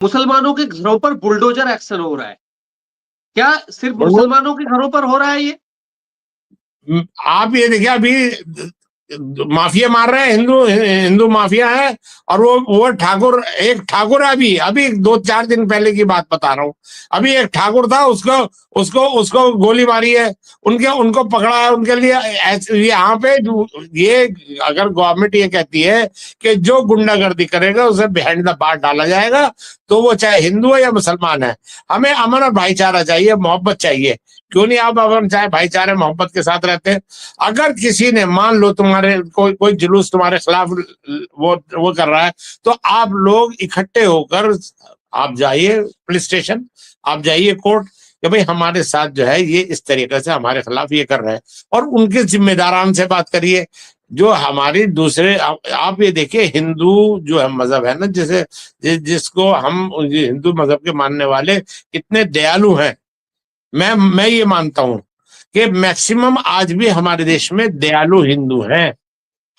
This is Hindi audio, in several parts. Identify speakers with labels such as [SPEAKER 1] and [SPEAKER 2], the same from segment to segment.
[SPEAKER 1] मुसलमानों के घरों पर बुलडोजर एक्शन हो रहा है। क्या सिर्फ मुसलमानों के घरों पर हो रहा है ये?
[SPEAKER 2] आप ये देखिए, अभी माफिया मार रहे हैं, हिंदू हिंदू माफिया है। और वो ठाकुर, एक ठाकुर है, अभी अभी 2-4 दिन पहले की बात बता रहा हूँ। अभी एक ठाकुर था, उसको उसको उसको गोली मारी है, उनको पकड़ा है। उनके लिए यहाँ पे ये, अगर गवर्नमेंट ये कहती है कि जो गुंडागर्दी करेगा उसे बिहाइंड द बार डाला जाएगा, तो वो चाहे हिंदू है या मुसलमान है। हमें अमन और भाईचारा चाहिए, मोहब्बत चाहिए। क्यों नहीं आप अमन चाहे भाईचारे मोहब्बत के साथ रहते हैं? अगर किसी ने, मान लो तुम्हारे कोई जुलूस तुम्हारे खिलाफ वो कर रहा है, तो आप लोग इकट्ठे होकर आप जाइए पुलिस स्टेशन, आप जाइए कोर्ट, कि भाई हमारे साथ जो है ये इस तरीके से हमारे खिलाफ ये कर रहे हैं, और उनके जिम्मेदारान से बात करिए। जो हमारी दूसरे, आप ये देखिए, हिंदू जो है मजहब है ना, जिसको हम हिंदू मजहब के मानने वाले कितने दयालु हैं। मैं ये मानता हूं कि मैक्सिमम आज भी हमारे देश में दयालु हिंदू हैं।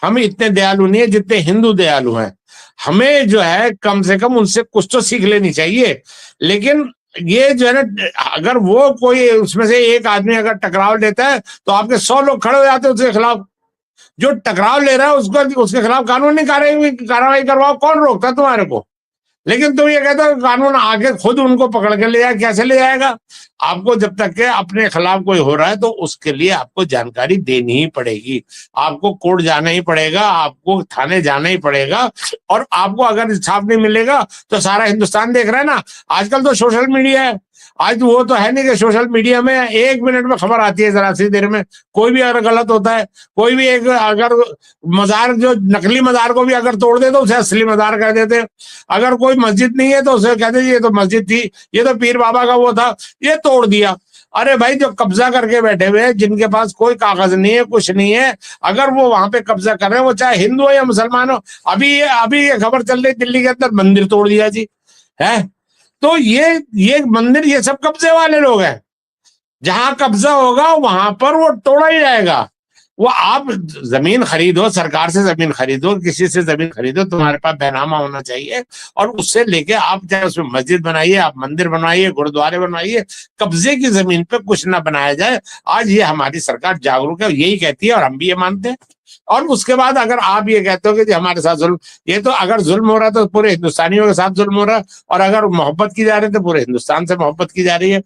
[SPEAKER 2] हम इतने दयालु नहीं है जितने हिंदू दयालु हैं। हमें जो है कम से कम उनसे कुछ तो सीख लेनी चाहिए। लेकिन ये जो है ना, अगर वो कोई उसमें से एक आदमी अगर टकराव लेता है, तो आपके 100 लोग खड़े हो जाते हैं उसके खिलाफ। जो टकराव ले रहा है उसको, उसके खिलाफ कानूनी कार्रवाई करवाओ, कौन रोकता है तुम्हारे को? लेकिन तुम ये कहते हो कानून आके खुद उनको पकड़ के ले जाए, कैसे ले जाएगा? आपको जब तक के अपने खिलाफ कोई हो रहा है, तो उसके लिए आपको जानकारी देनी ही पड़ेगी। आपको कोर्ट जाना ही पड़ेगा, आपको थाने जाना ही पड़ेगा। और आपको अगर इंसाफ नहीं मिलेगा, तो सारा हिंदुस्तान देख रहा है ना। आजकल तो सोशल मीडिया है। आज वो तो है नहीं कि सोशल मीडिया में 1 मिनट में खबर आती है, जरा सी देर में कोई भी अगर गलत होता है, कोई भी एक अगर मजार, जो नकली मजार को भी अगर तोड़ दे तो उसे असली मजार कह देते हैं। अगर कोई मस्जिद नहीं है तो उसे कहते ये तो मस्जिद थी, ये तो पीर बाबा का वो था, ये तोड़ दिया। अरे भाई, जो कब्जा करके बैठे हुए हैं, जिनके पास कोई कागज नहीं है, कुछ नहीं है, अगर वो वहां पे कब्जा कर रहे हैं, वो चाहे हिंदू हो या मुसलमान हो। अभी ये खबर चल रही, दिल्ली के अंदर मंदिर तोड़ दिया जी, है। तो ये मंदिर, ये सब कब्जे वाले लोग हैं। जहां कब्जा होगा वहां पर वो तोड़ा ही जाएगा। वो आप जमीन खरीदो, सरकार से जमीन खरीदो, किसी से जमीन खरीदो, तुम्हारे पास बैनामा होना चाहिए। और उससे लेके आप चाहे उसमें मस्जिद बनाइए, आप मंदिर बनवाइए, गुरुद्वारे बनवाइए, कब्जे की जमीन पे कुछ ना बनाया जाए। आज ये हमारी सरकार जागरूक है, यही कहती है, और हम भी ये मानते हैं। और उसके बाद अगर आप ये कहते हो कि हमारे साथ जुल्म, ये तो अगर जुल्म हो रहा है तो पूरे हिंदुस्तानियों के साथ जुल्म हो रहा है, और अगर मोहब्बत की जा रही है तो पूरे हिंदुस्तान से मोहब्बत की जा रही है।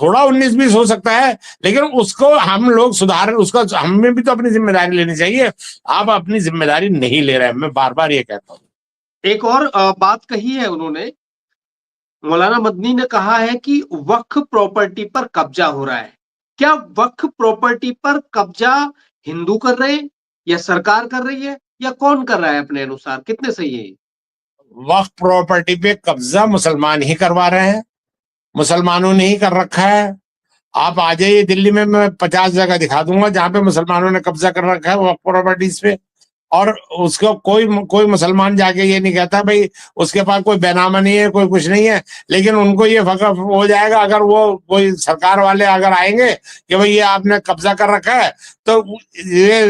[SPEAKER 2] थोड़ा 19-20 हो सकता है, लेकिन उसको हम लोग सुधार, उसका हमें भी तो अपनी जिम्मेदारी लेनी चाहिए। आप अपनी जिम्मेदारी नहीं ले रहे हैं, मैं बार बार ये कहता हूँ।
[SPEAKER 1] एक और बात कही है उन्होंने, मौलाना मदनी ने कहा है कि वक्फ प्रॉपर्टी पर कब्जा हो रहा है। क्या वक्फ प्रॉपर्टी पर कब्जा हिंदू कर रहे हैं, या सरकार कर रही है, या कौन कर रहा है? अपने अनुसार कितने सही है?
[SPEAKER 2] वक्फ प्रॉपर्टी पे कब्जा मुसलमान ही करवा रहे हैं, मुसलमानों ने ही कर रखा है। आप आ जाइए दिल्ली में, मैं 50 जगह दिखा दूंगा जहां पे मुसलमानों ने कब्जा कर रखा है वक्फ प्रॉपर्टीज पे। और उसको कोई कोई मुसलमान जाके ये नहीं कहता भाई उसके पास कोई बैनामा नहीं है, कोई कुछ नहीं है। लेकिन उनको ये फकर हो जाएगा, अगर वो कोई सरकार वाले अगर आएंगे कि भाई ये आपने कब्जा कर रखा है, तो ये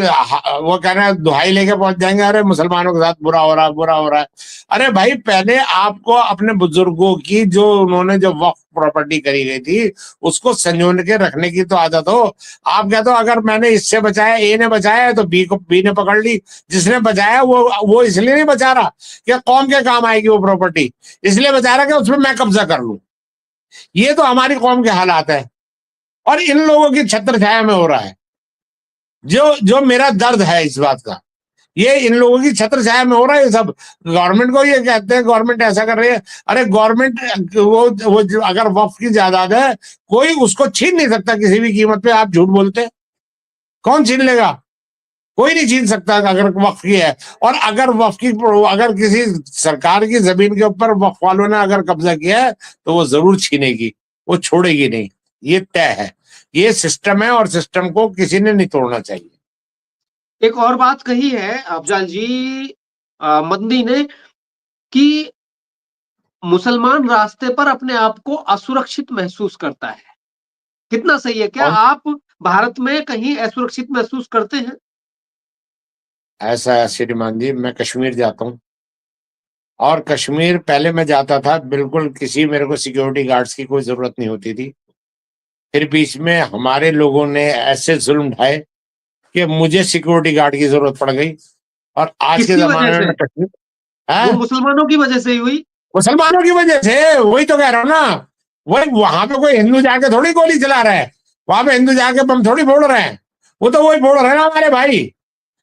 [SPEAKER 2] वो कहना है, दुहाई लेके पहुंच जाएंगे, अरे मुसलमानों के साथ बुरा हो रहा है, बुरा हो रहा है। अरे भाई, पहले आपको अपने बुजुर्गों की, जो उन्होंने जो वक्फ प्रॉपर्टी करी गई थी, उसको संजो के रखने की तो आदत हो। आप कहते हो अगर मैंने इससे बचाया, ए ने बचाया है, तो बी ने पकड़ ली। जिसने बचाया वो इसलिए नहीं बचा रहा कि कौम के काम आएगी वो प्रॉपर्टी, इसलिए बचा रहा कि उसमें मैं कब्जा कर लूं। ये तो हमारी कौम के हालात है, और इन लोगों की छत्र छाया में हो रहा है। जो जो मेरा दर्द है इस बात का, ये इन लोगों की छत्र छाया में हो रहा है। ये सब गवर्नमेंट को ये कहते हैं गवर्नमेंट ऐसा कर रही है। अरे गवर्नमेंट, वो अगर वक्फ की जायदाद है, कोई उसको छीन नहीं सकता किसी भी कीमत पे। आप झूठ बोलते हैं, कौन छीन लेगा? कोई नहीं छीन सकता अगर वक्फ की है। और अगर वक्फ की, अगर किसी सरकार की जमीन के ऊपर वक्फ वालों ने अगर कब्जा किया है, तो वो जरूर छीनेगी, वो छोड़ेगी नहीं। ये तय है, ये सिस्टम है, और सिस्टम को किसी ने नहीं तोड़ना चाहिए।
[SPEAKER 1] एक और बात कही है अफजल जी मदनी ने, कि मुसलमान रास्ते पर अपने आप को असुरक्षित महसूस करता है। कितना सही है? क्या
[SPEAKER 2] कौन
[SPEAKER 1] आप भारत में कहीं असुरक्षित महसूस करते हैं?
[SPEAKER 2] ऐसा है श्रीमान जी, मैं कश्मीर जाता हूँ, और कश्मीर पहले मैं जाता था, बिल्कुल किसी मेरे को सिक्योरिटी गार्ड्स की कोई जरूरत नहीं होती थी। फिर बीच में हमारे लोगों ने ऐसे जुल्म ढाए कि मुझे सिक्योरिटी गार्ड की जरूरत पड़ गई। और आज के
[SPEAKER 1] किसकी वजह
[SPEAKER 2] जमाने में
[SPEAKER 1] से?
[SPEAKER 2] मैं कश्मीर
[SPEAKER 1] वो
[SPEAKER 2] है
[SPEAKER 1] मुसलमानों की वजह से ही हुई।
[SPEAKER 2] मुसलमानों की वजह से, वही तो कह रहा हूं ना। वही, वहां पे कोई हिंदू जाके थोड़ी गोली चला रहा है, वहां पे हिंदू जाके बम थोड़ी फोड़ रहे हैं। वो तो वही फोड़ रहे हैं ना हमारे भाई,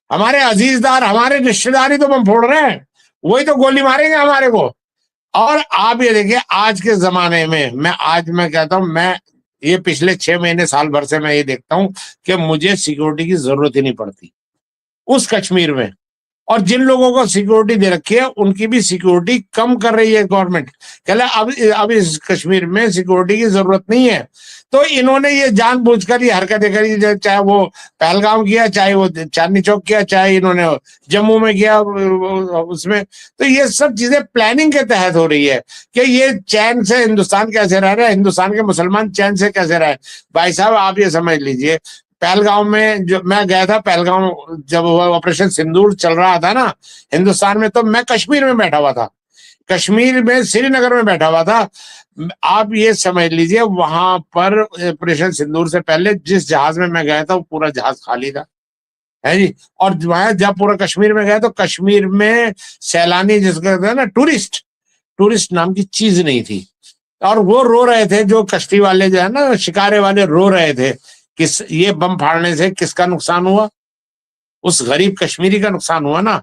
[SPEAKER 2] हमारे अजीजदार, हमारे रिश्तेदार ही तो बम फोड़ रहे हैं। वही तो गोली मारेंगे हमारे को। और आप ये देखिए आज के जमाने में, मैं कहता हूं, मैं ये पिछले 6 महीने साल भर से मैं ये देखता हूं कि मुझे सिक्योरिटी की जरूरत ही नहीं पड़ती उस कश्मीर में। और जिन लोगों को सिक्योरिटी दे रखी है उनकी भी सिक्योरिटी कम कर रही है गवर्नमेंट। कहला अब इस कश्मीर में सिक्योरिटी की जरूरत नहीं है। तो इन्होंने ये जानबूझकर ये हरकतें करी, चाहे वो पहलगाम किया, चाहे वो चांदनी चौक किया, चाहे इन्होंने जम्मू में किया उसमें। तो ये सब चीजें प्लानिंग के तहत हो रही है कि ये चैन से हिंदुस्तान कैसे रह रहा है, हिंदुस्तान के मुसलमान चैन से कैसे रहे। भाई साहब आप ये समझ लीजिए, पहलगांव में जो मैं गया था, पहलगांव जब वो ऑपरेशन सिंदूर चल रहा था ना हिंदुस्तान में, तो मैं कश्मीर में बैठा हुआ था, कश्मीर में श्रीनगर में बैठा हुआ था। आप ये समझ लीजिए वहां पर ऑपरेशन सिंदूर से पहले जिस जहाज में मैं गया था वो पूरा जहाज खाली था, है जी। और वहां जब पूरा कश्मीर में गया तो कश्मीर में सैलानी जिसको कहते हैं ना, टूरिस्ट, टूरिस्ट नाम की चीज नहीं थी। और वो रो रहे थे, जो कश्ती वाले जो है ना, शिकारे वाले रो रहे थे, किस ये बम फाड़ने से किसका नुकसान हुआ? उस गरीब कश्मीरी का नुकसान हुआ ना।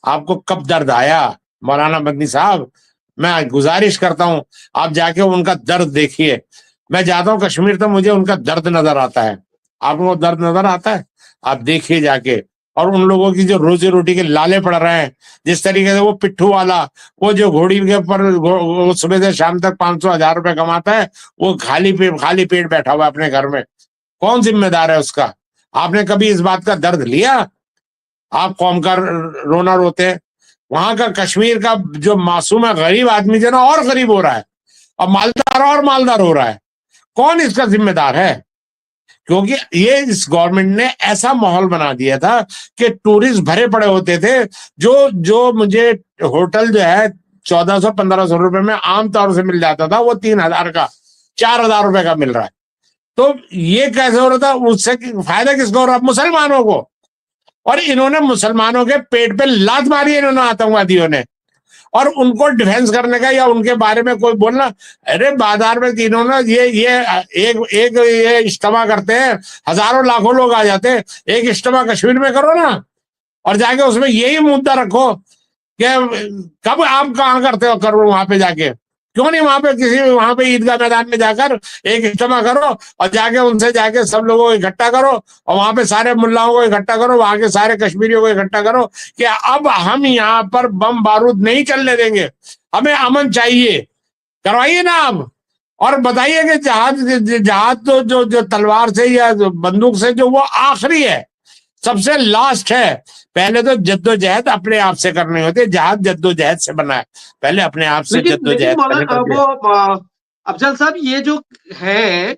[SPEAKER 2] आपको कब दर्द आया मौलाना मदनी साहब? मैं गुजारिश करता हूं आप जाके उनका दर्द देखिए। मैं जाता हूं कश्मीर तो मुझे उनका दर्द नजर आता है। आपको दर्द नजर आता है? आप देखिए जाके। और उन लोगों की जो रोजी रोटी के लाले पड़ रहे हैं, जिस तरीके से वो पिट्ठू वाला, वो जो घोड़ी के ऊपर वो सुबह से शाम तक 500 1000 रुपए कमाता है, वो खाली पेट बैठा हुआ है अपने घर में। कौन जिम्मेदार है उसका? आपने कभी इस बात का दर्द लिया? आप कौम का रोना रोते हैं। वहां का कश्मीर का जो मासूम है, गरीब आदमी जो ना और गरीब हो रहा है, और मालदार हो रहा है। कौन इसका जिम्मेदार है? क्योंकि ये इस गवर्नमेंट ने ऐसा माहौल बना दिया था कि टूरिस्ट भरे पड़े होते थे। जो जो मुझे होटल जो है 1400 1500 रुपए में आमतौर से मिल जाता था, वो 3000 का 4000 रुपए का मिल रहा है। तो ये कैसे हो रहा था? उससे फायदा किसको हो रहा? मुसलमानों को। और इन्होंने मुसलमानों के पेट पे लात मारी है इन्होंने, आतंकवादियों ने। और उनको डिफेंस करने का या उनके बारे में कोई बोलना, अरे बाजार में तीनों ना ये एक एक ये इज्तिमा करते हैं, हजारों लाखों लोग आ जाते हैं। एक इज्तिमा कश्मीर में करो ना, और जाके उसमें यही मुद्दा रखो कि कब आप कहाँ करते हो, करो वहां पे जाके। क्यों नहीं वहां पे किसी वहां पे ईदगाह मैदान में जाकर एक इज्तिमा करो, और जाके उनसे जाके सब लोगों को इकट्ठा करो, और वहां पे सारे मुल्लाओं को इकट्ठा करो, वहां के सारे कश्मीरियों को इकट्ठा करो कि अब हम यहाँ पर बम बारूद नहीं चलने देंगे, हमें अमन चाहिए। करवाइए ना आप। और बताइए कि जहाज जहाज तो जो तलवार से या बंदूक से, जो वो आखिरी है, सबसे लास्ट है। पहले तो जद्दोजहद अपने आप से करनी होती है, जहाज जद्दोजहद से बना है। पहले अपने आप से
[SPEAKER 1] लेकिन लेकिन
[SPEAKER 2] जद्दोजहद
[SPEAKER 1] मौला
[SPEAKER 2] पहले कर दिया।
[SPEAKER 1] वो अफजल साहब, ये जो है,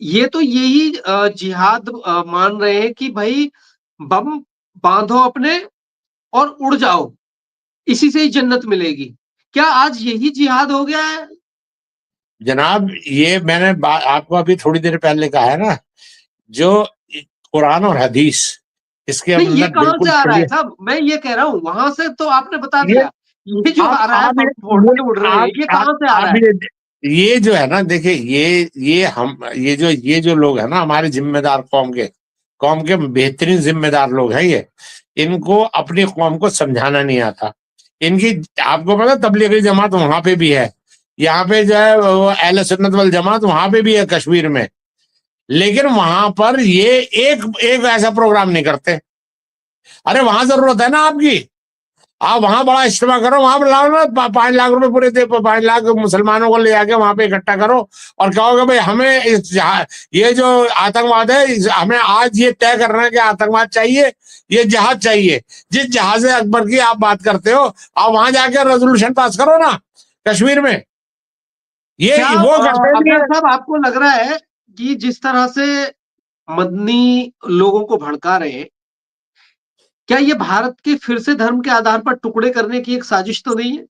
[SPEAKER 1] ये तो यही जिहाद मान रहे हैं कि भाई बम बांधो अपने और उड़ जाओ, इसी से ही जन्नत मिलेगी। क्या आज यही जिहाद हो गया है?
[SPEAKER 2] जनाब ये मैंने आपको अभी थोड़ी देर पहले कहा है ना, जो कुरान और हदीस इसके
[SPEAKER 1] नहीं, ये
[SPEAKER 2] अंदर
[SPEAKER 1] कहां से
[SPEAKER 2] बिल्कुल
[SPEAKER 1] आ रहा है
[SPEAKER 2] क्लियर।
[SPEAKER 1] साहब? मैं ये कह रहा हूं, वहां से तो आपने बता
[SPEAKER 2] ये
[SPEAKER 1] दिया। ये जो आ रहा है,
[SPEAKER 2] आप
[SPEAKER 1] बम फोड़ के उड़ रहे हैं, ये कहां से आ रहा
[SPEAKER 2] आप
[SPEAKER 1] है?
[SPEAKER 2] ये जो है ना, देखिए ये जो लोग है ना, हमारे जिम्मेदार कौम के बेहतरीन जिम्मेदार लोग हैं ये। इनको अपनी कौम को समझाना नहीं आता। इनकी, आपको पता तबलीगी जमात वहां पे भी है, यहाँ पे जो है वो अहले सुन्नत वल जमात वहां पे भी है कश्मीर में। लेकिन वहां पर ये एक एक ऐसा प्रोग्राम नहीं करते। अरे वहां जरूरत है ना आपकी, आप वहां बड़ा इज्तिमा करो, वहां पर लाओ ना 5 लाख रुपए पूरे दे, 5 लाख मुसलमानों को ले जाके वहां पे इकट्ठा करो, और कहोगे भाई हमें ये जो आतंकवाद है, हमें आज ये तय करना है कि आतंकवाद चाहिए, ये जहाज चाहिए। जिस जहाज अकबर की आप बात करते हो, आप वहां जाके रेजोल्यूशन पास करो ना कश्मीर में।
[SPEAKER 1] क्या
[SPEAKER 2] ये वो करते नहीं
[SPEAKER 1] अफजल
[SPEAKER 2] है।
[SPEAKER 1] साहब, आपको लग रहा है कि जिस तरह से मदनी लोगों को भड़का रहे हैं, क्या ये भारत के फिर से धर्म के आधार पर टुकड़े करने की एक साजिश तो नहीं है?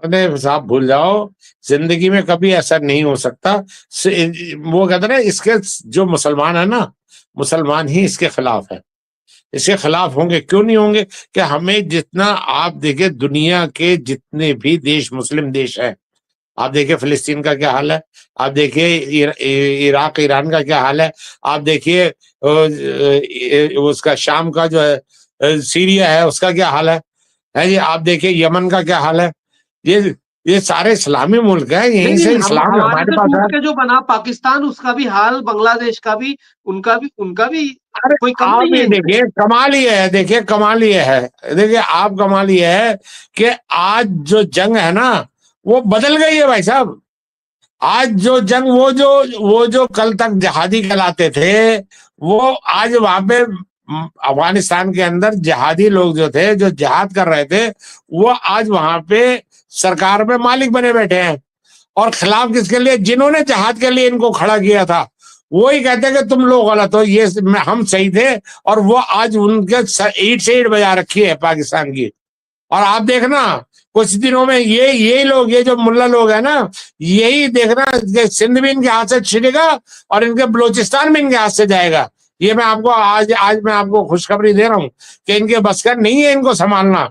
[SPEAKER 2] अरे साहब भूल जाओ, जिंदगी में कभी ऐसा नहीं हो सकता। वो कहते हैं ना, इसके जो मुसलमान है ना, मुसलमान ही इसके खिलाफ है। इसके खिलाफ होंगे, क्यों नहीं होंगे? कि हमें जितना, आप देखिए दुनिया के जितने भी देश, मुस्लिम देश हैं, आप देखिए फिलिस्तीन का क्या हाल है, आप देखिए इराक ईरान का क्या हाल है, आप देखिए उसका शाम का जो है, सीरिया है, उसका क्या हाल है जी, आप देखिए यमन का क्या हाल है। ये ये सारे इस्लामी मुल्क हैं, यहीं
[SPEAKER 1] नहीं
[SPEAKER 2] से
[SPEAKER 1] नहीं, हम
[SPEAKER 2] इस्लाम
[SPEAKER 1] हमारे
[SPEAKER 2] हमारे
[SPEAKER 1] से
[SPEAKER 2] पास
[SPEAKER 1] टूट
[SPEAKER 2] है।
[SPEAKER 1] के जो बना पाकिस्तान, उसका भी हाल, बांग्लादेश का भी, उनका भी
[SPEAKER 2] अरे
[SPEAKER 1] कोई कम
[SPEAKER 2] आप
[SPEAKER 1] नहीं है
[SPEAKER 2] ये
[SPEAKER 1] इनसे।
[SPEAKER 2] देखिए, कमाल ये है, देखिए कमाल ये है, देखिए आप, कमाल ये है कि आज जो जंग है ना, वो बदल गई है भाई साहब। आज जो जंग, वो जो कल तक जिहादी कहलाते थे, वो आज वहां पे अफगानिस्तान के अंदर जिहादी लोग जो थे, जो जिहाद कर रहे थे, वो आज वहां पे सरकार में मालिक बने बैठे हैं। और खिलाफ किसके लिए? जिन्होंने जहाद के लिए इनको खड़ा किया था, वो ही कहते हैं कि तुम लोग गलत हो, ये हम सही थे। और वो आज उनके ईट से ईट बजा रखी है पाकिस्तान की। और आप देखना कुछ दिनों में यही लोग, ये जो मुल्ला लोग हैं ना, यही देखना कि सिंध भी इनके हाथ से छिड़ेगा और इनके बलोचिस्तान भी इनके हाथ से जाएगा। ये मैं आपको आज आज मैं आपको खुशखबरी दे रहा हूं कि इनके बस का नहीं है इनको संभालना,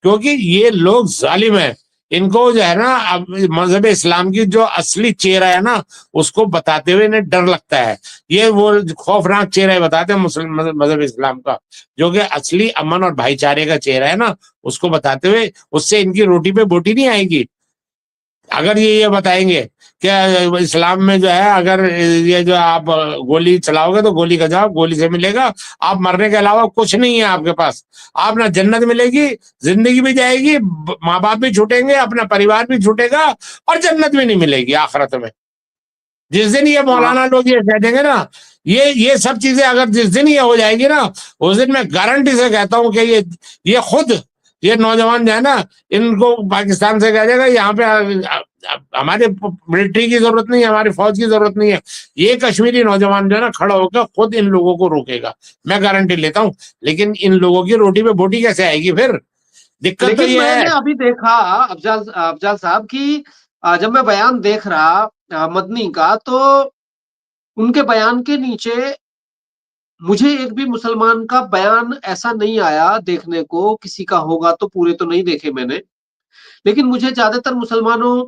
[SPEAKER 2] क्योंकि ये लोग जालिम है। इनको जो है ना, अब मजहब इस्लाम की जो असली चेहरा है ना, उसको बताते हुए इन्हें डर लगता है। ये वो खौफनाक चेहरा बताते हैं मुस्लिम मजहब इस्लाम का, जो कि असली अमन और भाईचारे का चेहरा है ना, उसको बताते हुए, उससे इनकी रोटी पे बोटी नहीं आएगी। अगर ये बताएंगे कि इस्लाम में जो है, अगर ये जो आप गोली चलाओगे तो गोली का जवाब गोली से मिलेगा, आप मरने के अलावा कुछ नहीं है आपके पास, आप ना जन्नत मिलेगी, जिंदगी भी जाएगी, माँ बाप भी छूटेंगे, अपना परिवार भी छूटेगा, और जन्नत भी नहीं मिलेगी आखिरत में। जिस दिन ये
[SPEAKER 1] हाँ,
[SPEAKER 2] मौलाना लोग ये कह देंगे ना, ये सब चीजें अगर जिस दिन ये हो जाएगी ना, उस दिन मैं गारंटी से कहता हूं कि ये खुद, ये नौजवान जो है ना, इनको पाकिस्तान से कह देगा यहाँ पे हमारे मिलिट्री की जरूरत नहीं है, हमारी फौज की जरूरत नहीं है। ये कश्मीरी नौजवान जो है ना, खड़ा होकर खुद इन लोगों को रोकेगा, मैं गारंटी लेता हूँ। लेकिन इन लोगों की रोटी पे बोटी कैसे आएगी फिर? दिक्कत तो
[SPEAKER 1] लेकिन
[SPEAKER 2] ये
[SPEAKER 1] मैंने
[SPEAKER 2] है।
[SPEAKER 1] अभी देखा अफजाल अफजाल साहब की, जब मैं बयान देख रहा मदनी का, तो उनके बयान के नीचे मुझे एक भी मुसलमान का बयान ऐसा नहीं आया देखने को, किसी का होगा तो, पूरे तो नहीं देखे मैंने, लेकिन मुझे ज्यादातर मुसलमानों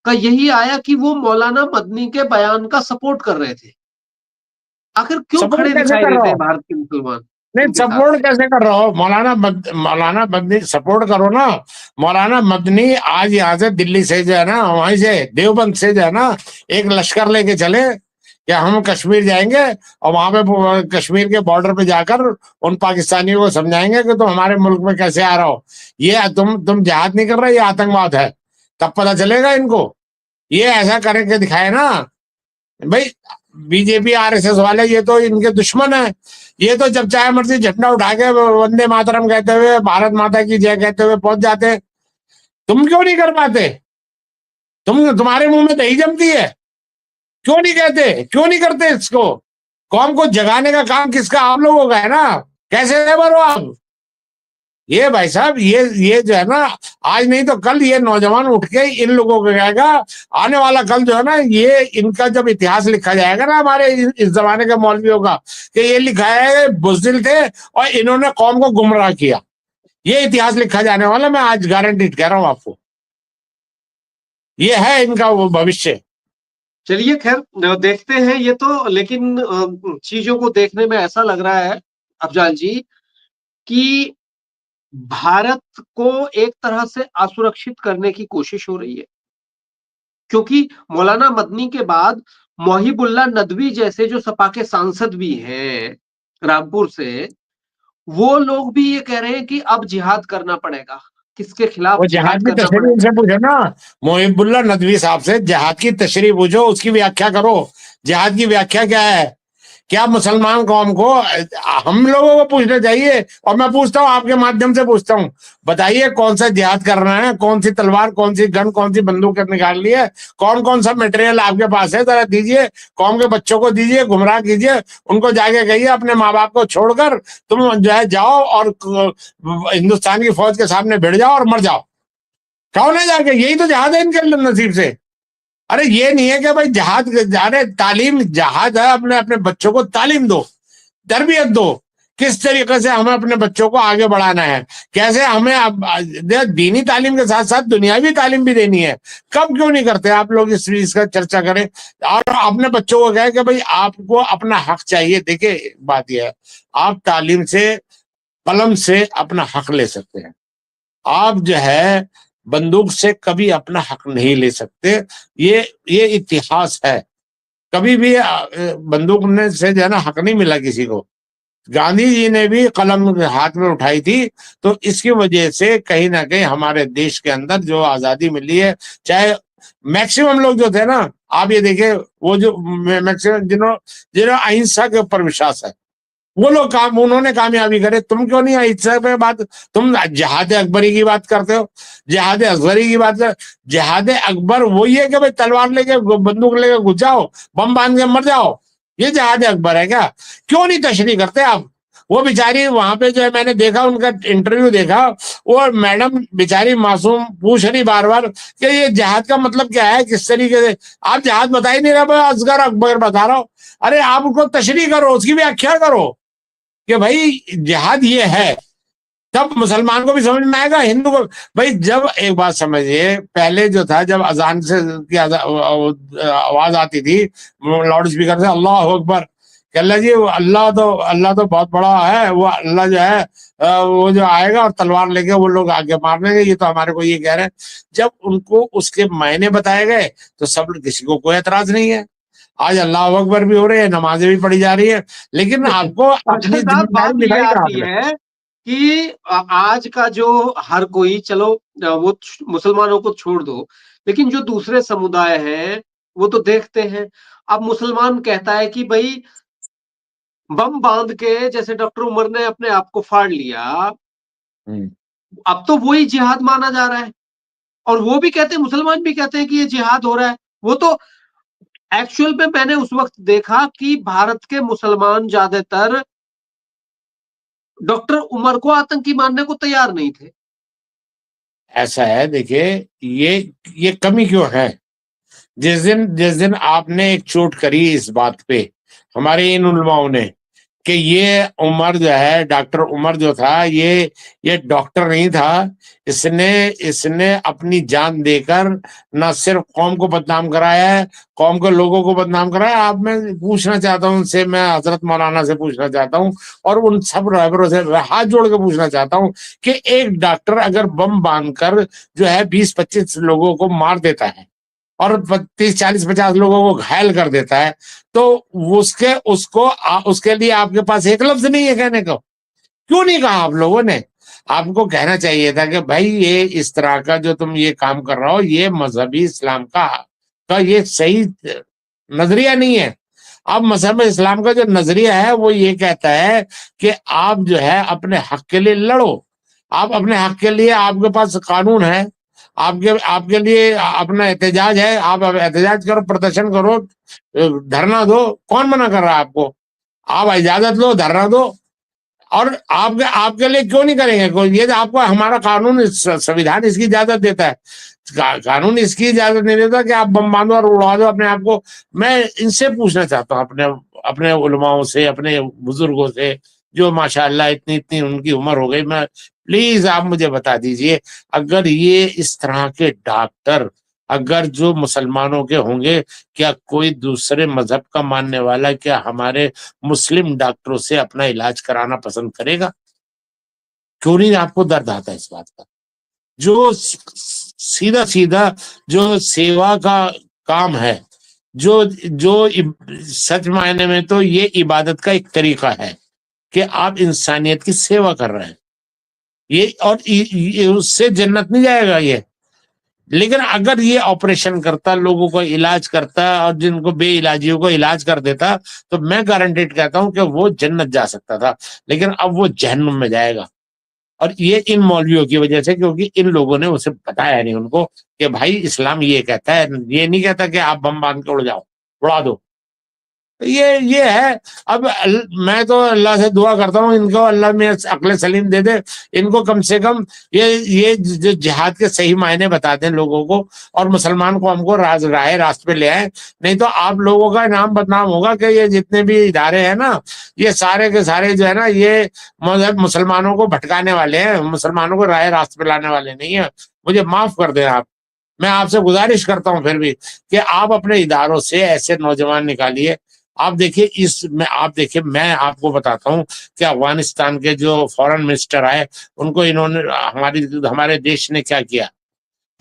[SPEAKER 1] का यही आया कि वो मौलाना मदनी के बयान का सपोर्ट कर रहे थे। आखिर क्यों
[SPEAKER 2] सपोर्ट
[SPEAKER 1] खड़े
[SPEAKER 2] कैसे
[SPEAKER 1] दिखाई
[SPEAKER 2] कर रहा
[SPEAKER 1] देते हैं
[SPEAKER 2] हो?
[SPEAKER 1] भारत के मुसलमान
[SPEAKER 2] नहीं,
[SPEAKER 1] उनके साथ?
[SPEAKER 2] सपोर्ट कैसे कर रहा हो? मौलाना मदनी सपोर्ट करो ना। मौलाना मदनी आज यहाँ से दिल्ली से जो है ना, वहीं से देवबंद से जो है ना, एक लश्कर लेके चले कि हम कश्मीर जाएंगे, और वहां पे कश्मीर के बॉर्डर पे जाकर उन पाकिस्तानियों को समझाएंगे कि तुम हमारे मुल्क में कैसे आ रहे हो, ये तुम जिहाद नहीं कर रहे, ये आतंकवाद है। तब पता चलेगा इनको। ये ऐसा करके दिखाए ना भाई। बीजेपी आरएसएस वाले ये तो इनके दुश्मन है। ये तो जब चाहे मर्जी झंडा उठा के वंदे मातरम कहते हुए, भारत माता की जय कहते हुए पहुंच जाते हैं। तुम क्यों नहीं कर पाते? तुम्हारे मुंह में दही जमती है, क्यों नहीं कहते, क्यों नहीं करते इसको? कौम को जगाने का काम किसका? आप लोगों का है ना। कैसे है बरो आप? ये भाई साहब, ये जो है ना, आज नहीं तो कल ये नौजवान उठ के इन लोगों को कहेगा। आने वाला कल जो है ना, ये इनका जब इतिहास लिखा जाएगा ना, हमारे इस जमाने के मौलवियों का, कि ये लिखा है बुज़दिल थे और इन्होंने कौम को गुमराह किया। ये इतिहास लिखा जाने वाला, मैं आज गारंटी कह रहा हूं आपको। ये है इनका वो भविष्य।
[SPEAKER 1] चलिए खैर, देखते हैं ये तो, लेकिन चीजों को देखने में ऐसा लग रहा है अफजाल जी कि भारत को एक तरह से असुरक्षित करने की कोशिश हो रही है, क्योंकि मौलाना मदनी के बाद मोहिबुल्लाह नदवी जैसे जो सपा के सांसद भी हैं रामपुर से, वो लोग भी ये कह रहे हैं कि अब जिहाद करना पड़ेगा। किसके खिलाफ
[SPEAKER 2] वो
[SPEAKER 1] जिहाद
[SPEAKER 2] जहाद की
[SPEAKER 1] करना
[SPEAKER 2] तशरीह
[SPEAKER 1] पड़ेगा?
[SPEAKER 2] उनसे पूछो ना, मोहिबुल्लाह नदवी साहब से जहाद की तशरीह पूछो, उसकी व्याख्या करो। जहाद की व्याख्या क्या है? क्या मुसलमान कौम को हम लोगों को पूछना चाहिए। और मैं पूछता हूँ, आपके माध्यम से पूछता हूँ, बताइए कौन सा जिहाद करना है, कौन सी तलवार, कौन सी गन, कौन सी बंदूक निकाल ली है, कौन कौन सा मटेरियल आपके पास है, जरा दीजिए, कौम के बच्चों को दीजिए, गुमराह कीजिए, उनको जाके कहिए अपने माँ बाप को छोड़कर तुम जो है जाओ और हिंदुस्तान की फौज के सामने भिड़ जाओ और मर जाओ। कौन है जाके, यही तो जहाद है इनके नसीब से। अरे ये नहीं है कि भाई जहाद, अरे तालीम जहाद है, अपने अपने बच्चों को तालीम दो, तरबियत दो, किस तरीके से हमें अपने बच्चों को आगे बढ़ाना है, कैसे हमें अब दीनी तालीम के साथ साथ दुनियावी तालीम भी देनी है। कब क्यों नहीं करते आप लोग इस चीज का चर्चा करें और अपने बच्चों को कहें कि भाई आपको अपना हक चाहिए। देखिए बात यह है, आप तालीम से, कलम से अपना हक ले सकते हैं, आप जो है बंदूक से कभी अपना हक नहीं ले सकते। ये इतिहास है, कभी भी बंदूक ने से जो है ना हक नहीं मिला किसी को। गांधी जी ने भी कलम हाथ में उठाई थी, तो इसकी वजह से कहीं ना कहीं हमारे देश के अंदर जो आजादी मिली है, चाहे मैक्सिमम लोग जो थे ना, आप ये देखिए वो जो मैक्सिमम जिन्होंने अहिंसा के ऊपर विश्वास है, वो लोग काम, उन्होंने कामयाबी करे। तुम क्यों नहीं अहिंसा पे बात, तुम जिहाद अकबरी की बात करते हो, जिहाद असगरी की बात कर। जिहाद अकबर वही है कि भाई तलवार लेके बंदूक लेके घुस जाओ, बम बांध के मर जाओ, ये जिहाद अकबर है क्या? क्यों नहीं तशरीह करते आप? वो बेचारी वहां पे जो है, मैंने देखा उनका इंटरव्यू देखा, वो मैडम बेचारी मासूम पूछ रही बार बार कि ये जिहाद का मतलब क्या है, किस तरीके से। आप जिहाद बता ही नहीं रहे, असगर अकबर बता रहा हो। अरे आप उसको तशरीह करो, उसकी व्याख्या करो कि भाई जिहाद ये है, तब मुसलमान को भी समझ में आएगा, हिंदू को। भाई जब एक बात समझिए, पहले जो था, जब अजान से की आवाज आती थी लाउड स्पीकर से, अल्लाह अकबर, अल्लाह जी, अल्लाह तो बहुत बड़ा है, वो अल्लाह जो है वो जो आएगा और तलवार लेके वो लोग आगे मार देंगे, ये तो हमारे को ये कह रहे हैं। जब उनको उसके मायने बताए गए तो सब, किसी को कोई एतराज नहीं है। आज अल्लाह अकबर भी हो रहे हैं, नमाजें भी पढ़ी जा रही है, लेकिन आपको अपनी
[SPEAKER 1] अच्छा साहब,
[SPEAKER 2] जिम्मेदारी
[SPEAKER 1] बात ये
[SPEAKER 2] निभाई कहाँ
[SPEAKER 1] आती
[SPEAKER 2] आपने।
[SPEAKER 1] है कि आज का जो हर कोई, चलो वो मुसलमानों को छोड़ दो, लेकिन जो दूसरे समुदाय हैं वो तो देखते हैं। अब मुसलमान कहता है कि भाई बम बांध के, जैसे डॉक्टर उमर ने अपने आप को फाड़ लिया, अब तो वही जिहाद माना जा रहा है। और वो भी कहते हैं, मुसलमान भी कहते हैं कि ये जिहाद हो रहा है। वो तो एक्चुअल में मैंने उस वक्त देखा कि भारत के मुसलमान ज्यादातर डॉक्टर उमर को आतंकी मानने को तैयार नहीं थे।
[SPEAKER 2] ऐसा है, देखिए, ये कमी क्यों है। जिस दिन आपने एक चोट करी इस बात पे, हमारे इन उलमाओं ने, कि ये उमर जो है, डॉक्टर उमर जो था, ये डॉक्टर नहीं था, इसने इसने अपनी जान देकर न सिर्फ कौम को बदनाम कराया है, कौम के लोगों को बदनाम कराया। आप, मैं पूछना चाहता हूं उनसे, मैं हजरत मौलाना से पूछना चाहता हूँ और उन सब रहबरों से हाथ जोड़ के पूछना चाहता हूँ कि एक डॉक्टर अगर बम बांधकर जो है 20-25 लोगों को मार देता है और 30-40-50 लोगों को घायल कर देता है, तो उसके लिए आपके पास एक लफ्ज नहीं है कहने को। क्यों नहीं कहा आप लोगों ने? आपको कहना चाहिए था कि भाई ये इस तरह का जो तुम ये काम कर रहे हो, ये मजहबी इस्लाम का ये सही नजरिया नहीं है। अब मजहब इस्लाम का जो नजरिया है वो ये कहता है कि आप जो है अपने हक के लिए लड़ो, आप अपने हक के लिए, आपके पास कानून है, आपके आपके लिए अपना एहतजाज है, आप एहतजाज करो, प्रदर्शन करो, धरना दो, कौन मना कर रहा है आपको? आप इजाजत लो, धरना दो। और आपके आपके लिए क्यों नहीं करेंगे कोई? ये तो आपको हमारा कानून, संविधान इसकी इजाजत देता है। कानून इसकी इजाजत नहीं देता कि आप बम बांधो और उड़ा दो अपने आप को। मैं इनसे पूछना चाहता हूँ, अपने अपने उलमाओं से, अपने बुजुर्गों से, जो माशाअल्लाह इतनी इतनी उनकी उम्र हो गई, मैं, प्लीज आप मुझे बता दीजिए, अगर ये इस तरह के डॉक्टर अगर जो मुसलमानों के होंगे, क्या कोई दूसरे मजहब का मानने वाला क्या हमारे मुस्लिम डॉक्टरों से अपना इलाज कराना पसंद करेगा? क्यों नहीं आपको दर्द आता है इस बात का? जो सीधा सीधा जो सेवा का काम है, जो जो सच मायने में तो ये इबादत का एक तरीका है कि आप इंसानियत की सेवा कर रहे हैं, ये और उससे जन्नत नहीं जाएगा ये। लेकिन अगर ये ऑपरेशन करता, लोगों को इलाज करता और जिनको बेइलाजियों को इलाज कर देता, तो मैं गारंटेड कहता हूं कि वो जन्नत जा सकता था। लेकिन अब वो जहन्नुम में जाएगा, और ये इन मौलवियों की वजह से, क्योंकि इन लोगों ने उसे बताया नहीं उनको कि भाई इस्लाम ये कहता है, ये नहीं कहता कि आप बम बांध के उड़ जाओ, उड़ा दो। ये है। अब मैं तो अल्लाह से दुआ करता हूँ इनको अल्लाह में अक्ल सलीम दे दे, इनको कम से कम ये जो जिहाद के सही मायने बता दें लोगों को, और मुसलमान को हमको राह रास्ते पे ले आए। नहीं तो आप लोगों का नाम बदनाम होगा कि ये जितने भी इदारे हैं ना, ये सारे के सारे जो है ना, ये मजहब मुसलमानों को भटकाने वाले हैं, मुसलमानों को राह रास्ते पे लाने वाले नहीं है। मुझे माफ कर दें आप, मैं आपसे गुजारिश करता हूं फिर भी कि आप अपने इदारों से ऐसे नौजवान निकालिए। आप देखिए आप देखिए, मैं आपको बताता हूं कि अफगानिस्तान के जो फॉरेन मिनिस्टर आए, उनको इन्होंने हमारे देश ने क्या किया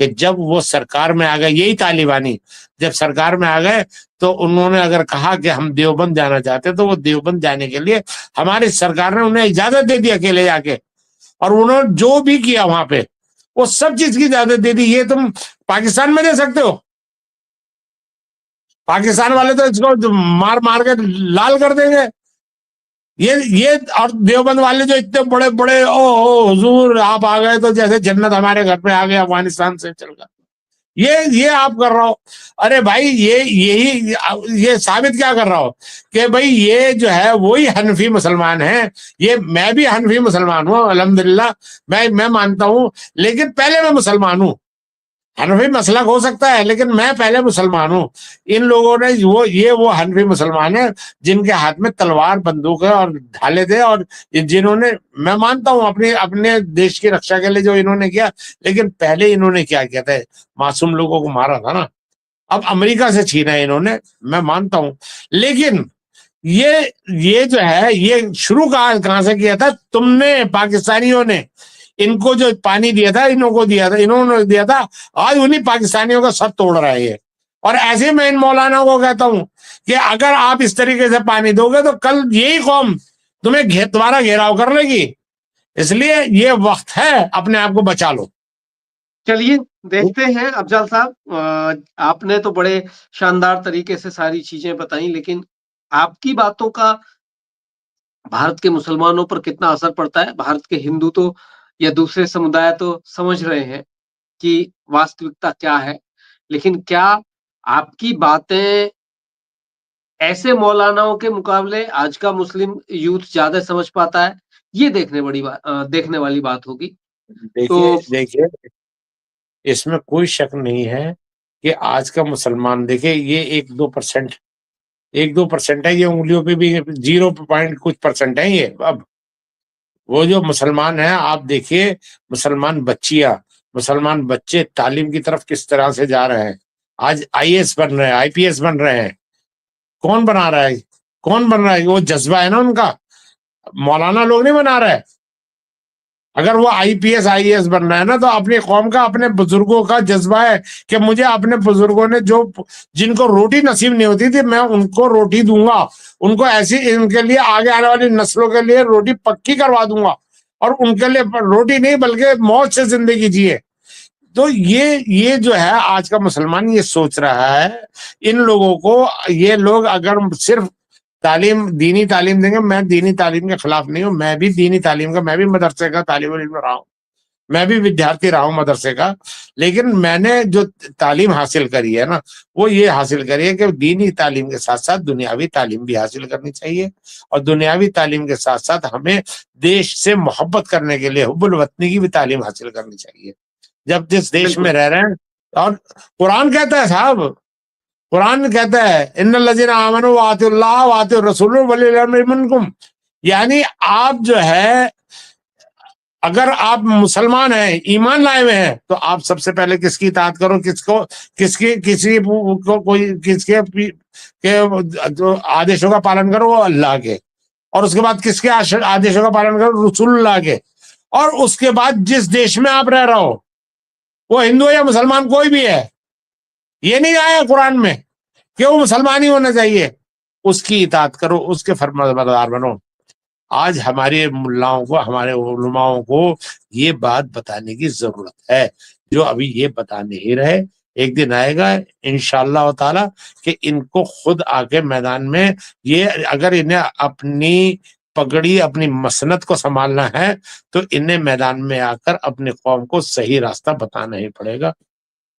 [SPEAKER 2] कि जब वो सरकार में आ गए, यही तालिबानी जब सरकार में आ गए, तो उन्होंने अगर कहा कि हम देवबंद जाना चाहते, तो वो देवबंद जाने के लिए हमारी सरकार ने उन्हें इजाजत दे दी अकेले जाके। और उन्होंने जो भी किया वहां पे, वो सब चीज की इजाजत दे दी। ये तुम पाकिस्तान में दे सकते हो? पाकिस्तान वाले तो इसको मार मार के लाल कर देंगे। ये और देवबंद वाले जो इतने बड़े बड़े, ओ हुजूर आप आ गए तो जैसे जन्नत हमारे घर पे आ गया अफगानिस्तान से चलकर, ये आप कर रहा हो। अरे भाई ये साबित क्या कर रहा हो कि भाई ये जो है वही हनफी मुसलमान है। ये मैं भी हनफी मुसलमान हूँ अल्हम्दुलिल्लाह, मैं मानता हूँ, लेकिन पहले मैं मुसलमान हूँ। हनफी मसलक हो सकता है, लेकिन मैं पहले मुसलमान हूँ। इन लोगों ने वो हनफी मुसलमान है जिनके हाथ में तलवार बंदूक है और ढाले थे, और जिन्होंने, मैं मानता हूँ अपने अपने देश की रक्षा के लिए जो इन्होंने किया, लेकिन पहले इन्होंने क्या किया था, मासूम लोगों को मारा था ना। अब अमेरिका से छीना है इन्होंने, मैं मानता हूं, लेकिन ये जो है, ये शुरू कहां से किया था? तुमने, पाकिस्तानियों ने इनको जो पानी दिया था, इन्होंने दिया था। आज उन्हीं पाकिस्तानियों का सर तोड़ रहा है ये। और ऐसे मैं इन मौलाना को कहता हूं कि अगर आप इस तरीके से पानी दोगे तो कल यही कौम तुम्हें तुम्हारा घेराव कर लेगी। इसलिए ये वक्त है, अपने आप को बचा लो।
[SPEAKER 1] चलिए देखते हैं अफजल साहब, आपने तो बड़े शानदार तरीके से सारी चीजें बताई, लेकिन आपकी बातों का भारत के मुसलमानों पर कितना असर पड़ता है? भारत के हिंदू तो या दूसरे समुदाय तो समझ रहे हैं कि वास्तविकता क्या है, लेकिन क्या आपकी बातें ऐसे मौलानाओं के मुकाबले आज का मुस्लिम यूथ ज्यादा समझ पाता है? ये देखने वाली बात होगी।
[SPEAKER 2] देखिए
[SPEAKER 1] तो
[SPEAKER 2] देखिए, इसमें कोई शक नहीं है कि आज का मुसलमान, देखिए ये 1-2% है, ये उंगलियों पे भी 0 पॉइंट कुछ परसेंट है ये। अब वो जो मुसलमान है, आप देखिए, मुसलमान बच्चे तालीम की तरफ किस तरह से जा रहे हैं। आज आईएएस बन रहे हैं, आईपीएस बन रहे हैं। कौन बना रहा है? कौन बन रहा है? वो जज्बा है ना उनका, मौलाना लोग नहीं बना रहे। अगर वो आईपीएस आईएएस बन रहा है ना, तो अपनी कौम का, अपने बुजुर्गों का जज्बा है कि मुझे अपने बुजुर्गों ने जो, जिनको रोटी नसीब नहीं होती थी, मैं उनको रोटी दूंगा, उनको ऐसी, इनके लिए आगे आने वाली नस्लों के लिए रोटी पक्की करवा दूंगा, और उनके लिए रोटी नहीं बल्कि मौज से जिंदगी जिए। तो ये जो है आज का मुसलमान ये सोच रहा है। इन लोगों को, ये लोग अगर सिर्फ दीनी तालीम देंगे, मैं दीनी तालीम के खिलाफ नहीं हूँ, मैं भी दीनी तालीम का, मैं भी मदरसे का तालिब इल्म रहा हूँ, मैं भी विद्यार्थी रहा हूँ मदरसे का। लेकिन मैंने जो तालीम हासिल करी है ना, वो ये हासिल करी है कि दीनी तालीम के साथ साथ दुनियावी तालीम भी हासिल करनी चाहिए, और दुनियावी तालीम के साथ साथ हमें देश से मोहब्बत करने के लिए हुब्बुल वतनी की भी तालीम हासिल करनी चाहिए, जब जिस देश में रह रहे हैं। और कुरान कहता है साहब, कुरान कहता है, इन्नल लज़ीना आमनू व अतिउल्लाह व अतिउर रसूल व उलिल अम्रि मिनकुम। यानी आप जो है, अगर आप मुसलमान हैं, ईमान लाए हुए हैं, तो आप सबसे पहले किसकी इताअत करो? किसके के जो आदेशों का पालन करो? वो अल्लाह के। और उसके बाद किसके आदेशों का पालन करो? रसूलुल्लाह के। और उसके बाद जिस देश में आप रह रहे हो, वो हिंदू या मुसलमान कोई भी है, ये नहीं आया कुरान में कि वो मुसलमान ही होना चाहिए, उसकी इताअत करो, उसके फरमाबरदार बनो। आज हमारे मुल्लाओं को, हमारे उलमाओं को ये बात बताने की जरूरत है। जो अभी ये बता नहीं रहे। एक दिन आएगा इंशाअल्लाह ताला कि इनको खुद आके मैदान में, ये अगर इन्हें अपनी पगड़ी, अपनी मसनत को संभालना है तो इन्हें मैदान में आकर अपनी कौम को सही रास्ता बताना ही पड़ेगा।